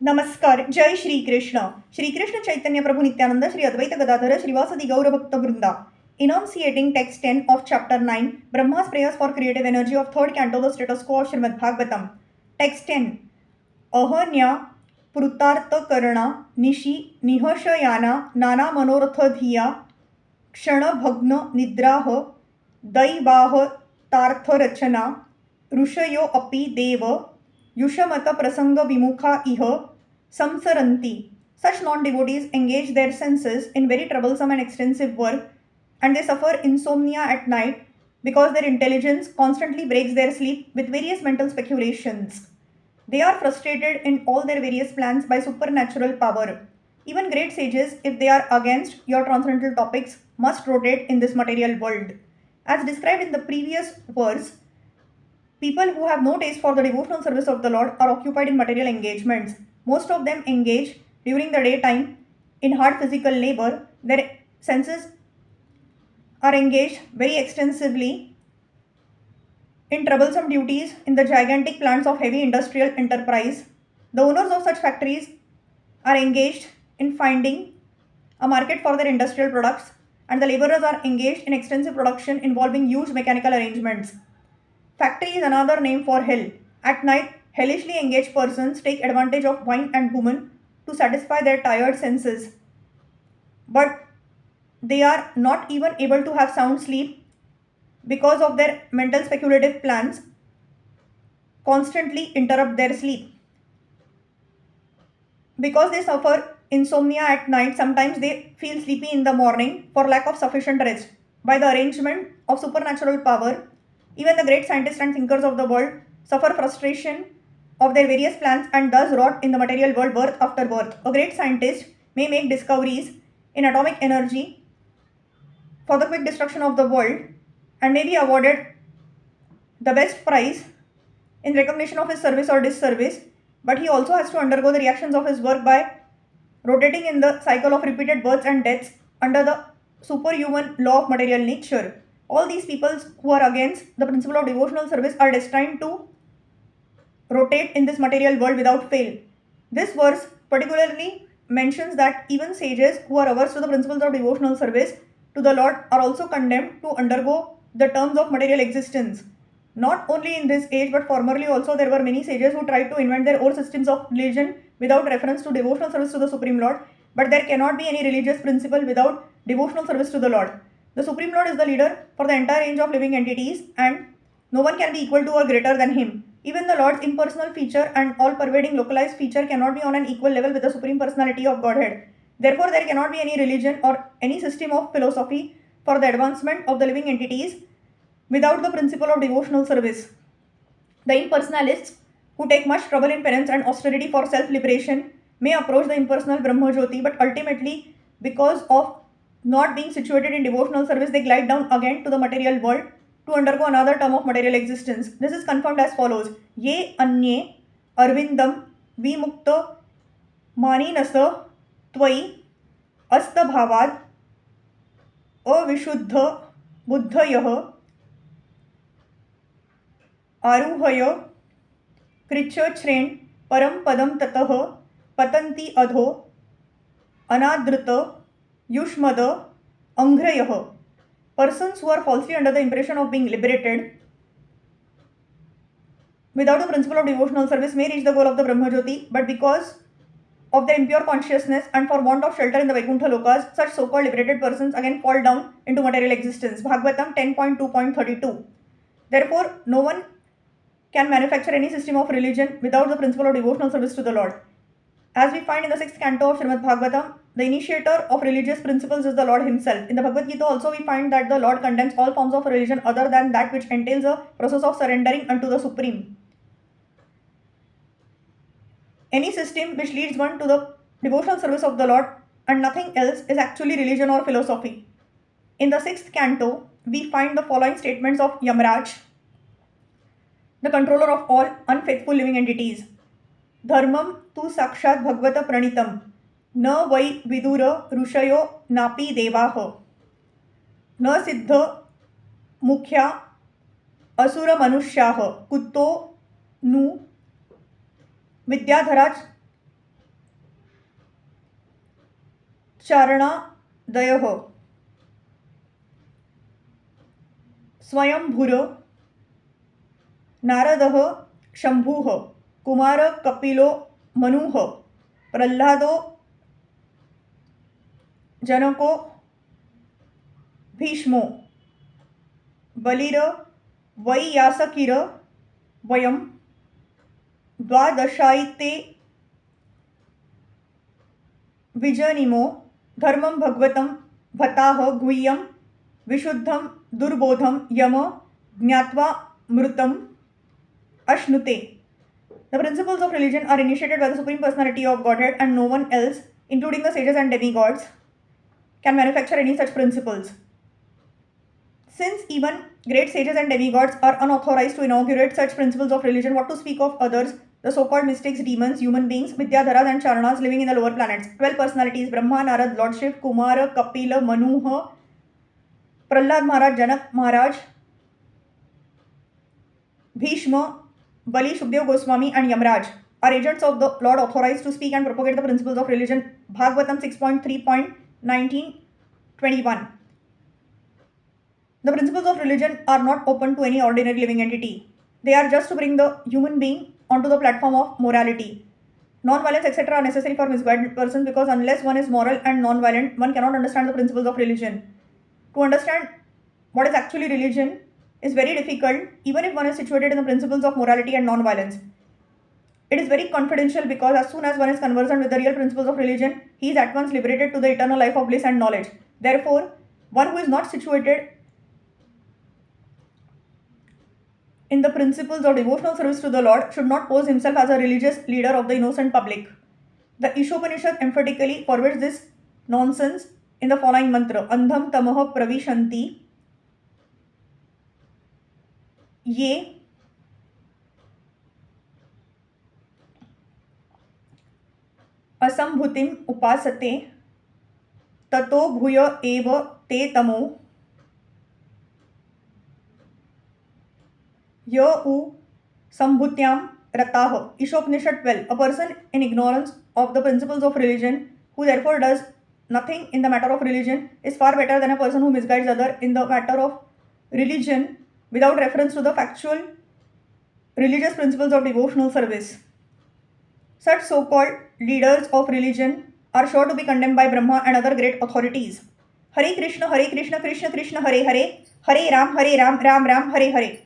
नमस्कार. जय श्रीकृष्ण. श्रीकृष्ण चैतन्य प्रभु नित्यानंद श्री अद्वैत गदाधर श्रीवासदि गौरभक्त वृंदा. Enunciating text 10 of chapter 9, Brahma's prayers for creative energy of third canto, the status quo of Srimad Bhagavatam. Text 10. अहन्या पृतार्थकरणा Nishi निहशयाना नाना मनोरथधिया क्षणभग्न निद्राह दैवाह तार्थरचना ऋषयो अपि देव युषमत प्रसंग विमुखा इह samsaranti. Such non-devotees engage their senses in very troublesome and extensive work, and they suffer insomnia at night because their intelligence constantly breaks their sleep with various mental speculations. They are frustrated in all their various plans by supernatural power. Even great sages, if they are against your transcendental topics, must rotate in this material world. As described in the previous verse, people who have no taste for the devotional service of the Lord are occupied in material engagements. Most of them engage during the daytime in hard physical labor. Their senses are engaged very extensively in troublesome duties in the gigantic plants of heavy industrial enterprise. The owners of such factories are engaged in finding a market for their industrial products, and the laborers are engaged in extensive production involving huge mechanical arrangements. Factory is another name for hell. At night, hellishly engaged persons take advantage of wine and women to satisfy their tired senses. But they are not even able to have sound sleep because of their mental speculative plans constantly interrupt their sleep. Because they suffer insomnia at night, sometimes they feel sleepy in the morning for lack of sufficient rest. By the arrangement of supernatural power, even the great scientists and thinkers of the world suffer frustration of their various plans and thus rot in the material world birth after birth. A great scientist may make discoveries in atomic energy for the quick destruction of the world and may be awarded the best prize in recognition of his service or disservice, but he also has to undergo the reactions of his work by rotating in the cycle of repeated births and deaths under the superhuman law of material nature. All these peoples who are against the principle of devotional service are destined to rotate in this material world without fail. This verse particularly mentions that even sages who are averse to the principles of devotional service to the Lord are also condemned to undergo the terms of material existence. Not only in this age but formerly also there were many sages who tried to invent their own systems of religion without reference to devotional service to the Supreme Lord, but there cannot be any religious principle without devotional service to the Lord. The Supreme Lord is the leader for the entire range of living entities, and no one can be equal to or greater than him. Even the Lord's impersonal feature and all-pervading localized feature cannot be on an equal level with the Supreme Personality of Godhead. Therefore, there cannot be any religion or any system of philosophy for the advancement of the living entities without the principle of devotional service. The impersonalists, who take much trouble in penance and austerity for self-liberation, may approach the impersonal Brahmajyoti, but ultimately, because of not being situated in devotional service, they glide down again to the material world to undergo another term of material existence. This is confirmed as follows. Ye anye arvindam vimukta maninasa tvai astabhavad avishuddha buddhayah आरुह्य कृच्छ्रेण परम पदम ततः पतंती अधो अनादृत युष्मद अंघ्रयः. Persons who are falsely under the impression of being liberated without the principle of devotional service may reach the goal of the Brahmajyoti, but because of their impure consciousness and for want of shelter in the Vaikuntha Lokas, such so-called liberated persons again fall down into material existence. Bhagavatam 10.2.32. Therefore, no one can manufacture any system of religion without the principle of devotional service to the Lord. As we find in the 6th canto of Srimad Bhagavatam, the initiator of religious principles is the Lord himself. In the Bhagavad Gita also we find that the Lord condemns all forms of religion other than that which entails a process of surrendering unto the Supreme. Any system which leads one to the devotional service of the Lord and nothing else is actually religion or philosophy. In the 6th canto, we find the following statements of Yamraj, the controller of all unfaithful living entities. Dharmam tu sakshat bhagavata pranitam न वै विदुर ऋषयो नापि देवाः न सिद्ध मुख्या असुर मनुष्याः कुतो नु विद्याधराज चारणादयः स्वयंभूर नारदः शंभुः कुमार कपिलो मनुः प्रह्लादो जनको भीष्मो बलिर वैयासकिर वयं द्वादशायिते विजनिमो धर्मं भगवतं भताः गुह्यं विशुद्धं दुर्बोधं यम ज्ञात्वा मृतम् अश्नुते. The principles of religion are initiated by the Supreme Personality of Godhead, and no one else, including the sages and demigods, can manufacture any such principles. Since even great sages and demigods are unauthorized to inaugurate such principles of religion, what to speak of others, the so-called mystics, demons, human beings, Vidyadharas and Charanas living in the lower planets. 12 personalities: Brahma, Narad, Lord Shiv, Kumara, Kapila, Manuha, Prahlad Maharaj, Janak Maharaj, Bhishma, Bali, Shukdev Goswami and Yamraj are agents of the Lord authorized to speak and propagate the principles of religion. Bhagavatam 6.3.19-21. The principles of religion are not open to any ordinary living entity. They are just to bring the human being onto the platform of morality. Non-violence, etc. are necessary for misguided persons, because unless one is moral and non-violent, one cannot understand the principles of religion. To understand what is actually religion is very difficult, even if one is situated in the principles of morality and non-violence. It is very confidential, because as soon as one is conversant with the real principles of religion, he is at once liberated to the eternal life of bliss and knowledge. Therefore, one who is not situated in the principles of devotional service to the Lord should not pose himself as a religious leader of the innocent public. The Ishopanishad emphatically forbids this nonsense in the following mantra: Andham tamah pravishanti ye असंभूतिम उपासते ततो भूय एव ते तमो य उ संभूत्याम rataha. Ishopanishad 12. A person in ignorance of the principles of religion, who therefore does nothing in the matter of religion, is far better than a person who misguides other in the matter of religion without reference to the factual religious principles of devotional service. Such so-called leaders of religion are sure to be condemned by Brahma and other great authorities. Hare Krishna, Krishna Krishna, Hare Hare, Hare Ram, Ram Ram, Hare Hare.